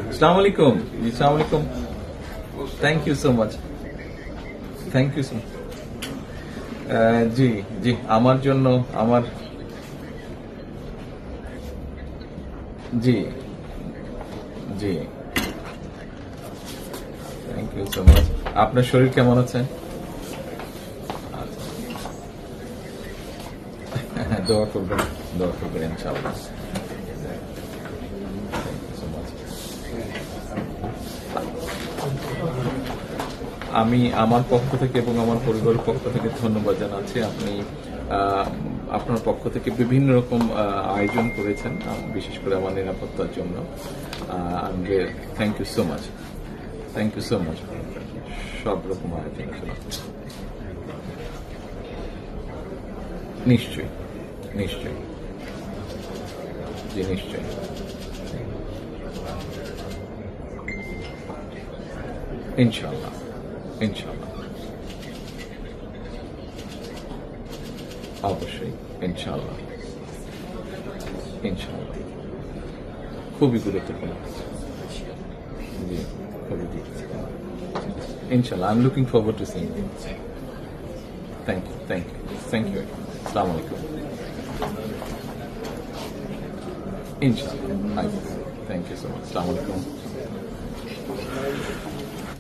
আসসালামু আলাইকুম। জি, আসসালামু আলাইকুম। Thank you so much. Thank you so much. জি, জি, আমার জন্য আমার জি, জি, থ্যাংক ইউ সো মাচ। আপনার শরীর কেমন আছে? হ্যাঁ, দোয়া করবেন, দোয়া করবেন ইনশাআল্লাহ। Thank you so much. আমি আমার পক্ষ থেকে এবং আমার পরিবারের পক্ষ থেকে ধন্যবাদ জানাচ্ছি। আপনি আপনার পক্ষ থেকে বিভিন্ন রকম আয়োজন করেছেন, বিশেষ করে আমার নিরাপত্তার জন্য। Thank you so much, thank you so much. সব রকম আয়োজন আসলে নিশ্চয়ই, নিশ্চয়ই, জি নিশ্চয়ই, ইনশাআল্লাহ, ইনশাআল্লাহ, অবশ্যই, ইনশাআল্লাহ, ইনশাআল্লাহ। খুবই গুরুত্বপূর্ণ। জি, খুবই গুরুত্বপূর্ণ। ইনশাআল্লাহ, I am looking forward to seeing you. Thank you, thank you, thank you. আসসালামু আলাইকুম। ইনশাআল্লাহ, থ্যাংক ইউ সো মাচ। আসসালামু আলাইকুম।